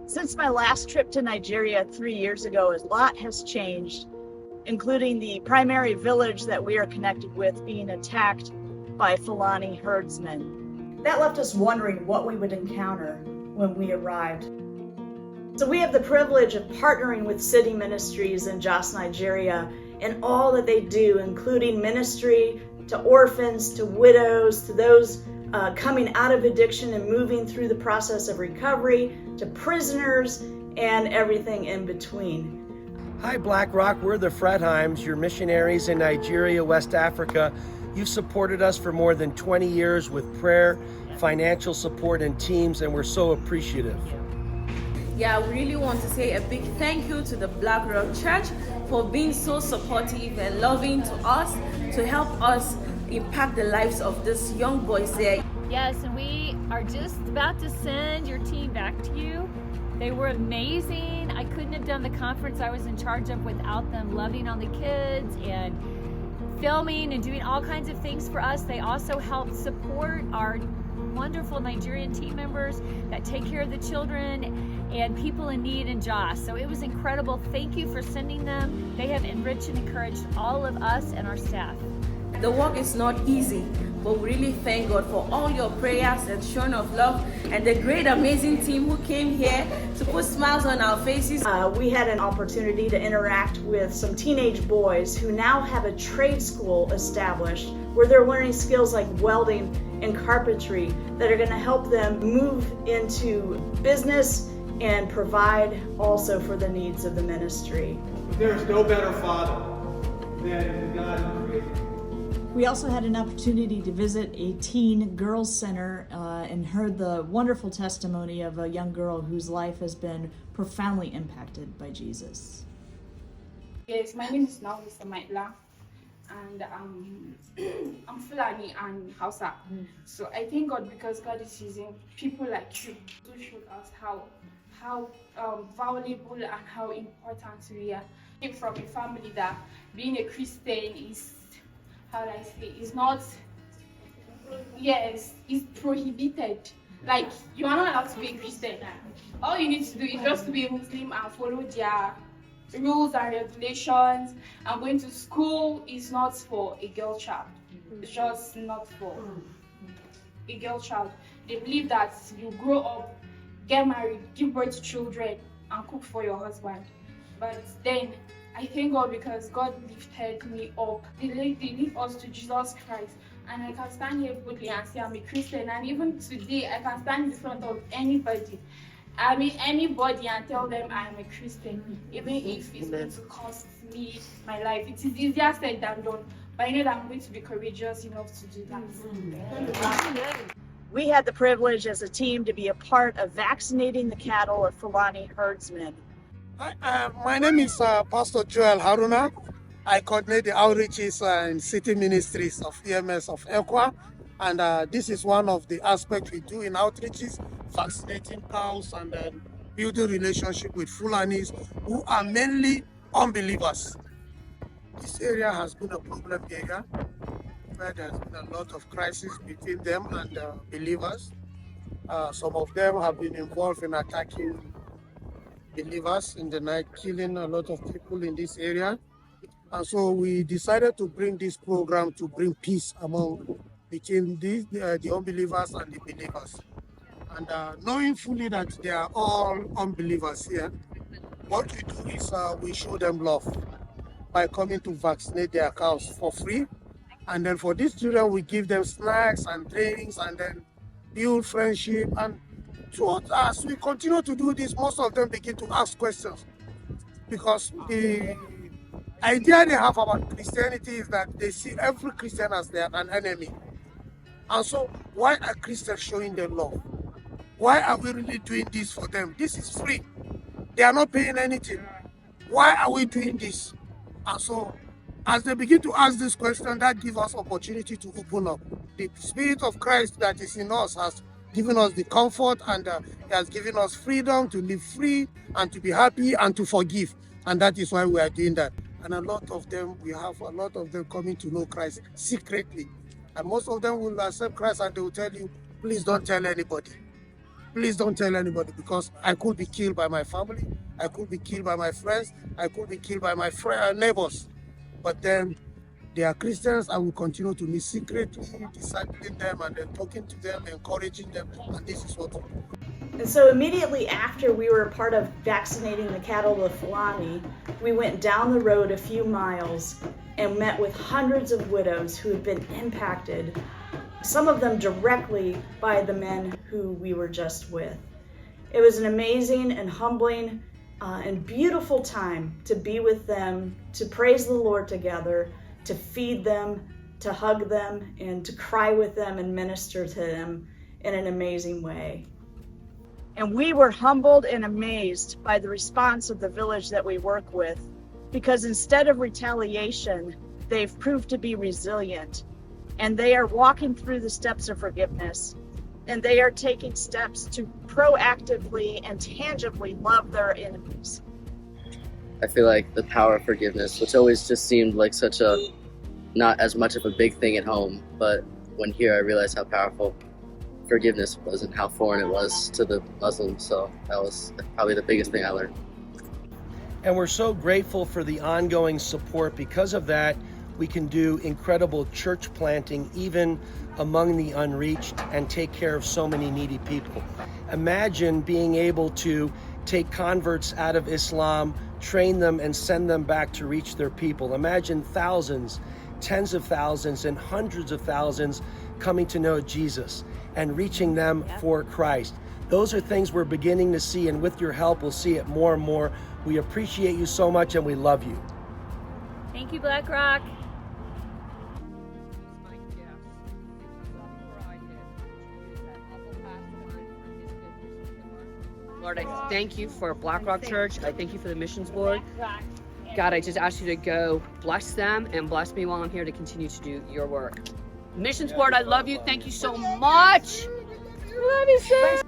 Since my last trip to Nigeria 3 years ago, a lot has changed, including the primary village that we are connected with being attacked by Fulani herdsmen. That left us wondering what we would encounter when we arrived. So we have the privilege of partnering with City Ministries in Jos Nigeria in all that they do, including ministry to orphans, to widows, to those coming out of addiction and moving through the process of recovery, to prisoners, and everything in between. Hi Black Rock, we're the Fredheims, your missionaries in Nigeria, West Africa. You've supported us for more than 20 years with prayer, financial support, and teams, and we're so appreciative. Yeah, I really want to say a big thank you to the Black Rock Church for being so supportive and loving to us, to help us impact the lives of these young boys there. Yes, and we are just about to send your team back to you. They were amazing. I couldn't have done the conference I was in charge of without them loving on the kids and filming and doing all kinds of things for us. They also helped support our wonderful Nigerian team members that take care of the children and people in need in Jos. So it was incredible. Thank you for sending them. They have enriched and encouraged all of us and our staff. The work is not easy, but we really thank God for all your prayers and showing of love and the great amazing team who came here to put smiles on our faces. We had an opportunity to interact with some teenage boys who now have a trade school established where they're learning skills like welding and carpentry that are going to help them move into business and provide also for the needs of the ministry. There's no better father than the God who created. We also had an opportunity to visit a teen girls center and heard the wonderful testimony of a young girl whose life has been profoundly impacted by Jesus. Yes, my name is now Mr. Maitla, and I'm Fulani and Hausa. So I thank God because God is using people like you to show us how valuable and how important we are. I came from a family that being a Christian is, how do I say, is not, yes, it's prohibited. Like, you are not allowed to be a Christian. All you need to do is just to be a Muslim and follow their rules and regulations. And going to school is not for a girl child. It's just not for a girl child. They believe that you grow up, get married, give birth to children, and cook for your husband. But then, I thank God because God lifted me up. They lift us to Jesus Christ. And I can stand here boldly and say I'm a Christian. And even today, I can stand in front of anybody. I mean, anybody and tell them I'm a Christian. Even if it's going to cost me my life. It is easier said than done. But I know that I'm going to be courageous enough to do that. We had the privilege as a team to be a part of vaccinating the cattle of Fulani herdsmen. My name is Pastor Joel Haruna. I coordinate the outreaches in City Ministries of EMS of Ekwa. And this is one of the aspects we do in outreaches, vaccinating cows and building relationship with Fulanis who are mainly unbelievers. This area has been a problem area where there's been a lot of crisis between them and believers. Some of them have been involved in attacking believers in the night, killing a lot of people in this area. And so we decided to bring this program to bring peace between the unbelievers and the believers. And knowing fully that they are all unbelievers here, what we do is we show them love by coming to vaccinate their cows for free. And then for these children, we give them snacks and drinks and then build friendship. And so as we continue to do this, most of them begin to ask questions because the idea they have about Christianity is that they see every Christian as an enemy. And so why are Christians showing them love? Why are we really doing this for them? This is free. They are not paying anything. Why are we doing this? And so as they begin to ask this question, that gives us opportunity to open up. The Spirit of Christ that is in us has given us the comfort and He has given us freedom to live free and to be happy and to forgive. And that is why we are doing that. And we have a lot of them coming to know Christ secretly. And most of them will accept Christ and they will tell you, please don't tell anybody. please don't tell anybody, because I could be killed by my family, I could be killed by my friends, I could be killed by my neighbors. But then they are Christians. I will continue to meet secretly, discipling them and then talking to them, encouraging them, and this is what we do. And so immediately after we were a part of vaccinating the cattle of Fulani, we went down the road a few miles and met with hundreds of widows who had been impacted, some of them directly by the men who we were just with. It was an amazing and humbling and beautiful time to be with them, to praise the Lord together, to feed them, to hug them, and to cry with them and minister to them in an amazing way. And we were humbled and amazed by the response of the village that we work with, because instead of retaliation, they've proved to be resilient, and they are walking through the steps of forgiveness, and they are taking steps to proactively and tangibly love their enemies. I feel like the power of forgiveness, which always just seemed like such a, not as much of a big thing at home, but when here I realized how powerful forgiveness was and how foreign it was to the Muslims. So that was probably the biggest thing I learned. And we're so grateful for the ongoing support. Because of that, we can do incredible church planting even among the unreached and take care of so many needy people. Imagine being able to take converts out of Islam, train them, and send them back to reach their people. Imagine thousands, tens of thousands, and hundreds of thousands coming to know Jesus and reaching them for Christ. Those are things we're beginning to see, and with your help, we'll see it more and more. We appreciate you so much, and we love you. Thank you, Black Rock. Lord, I thank you for Black Rock Church. I thank you for the missions board. God, I just ask you to go bless them and bless me while I'm here to continue to do your work. Missions board, I love you. Thank you so much. I love you, sis.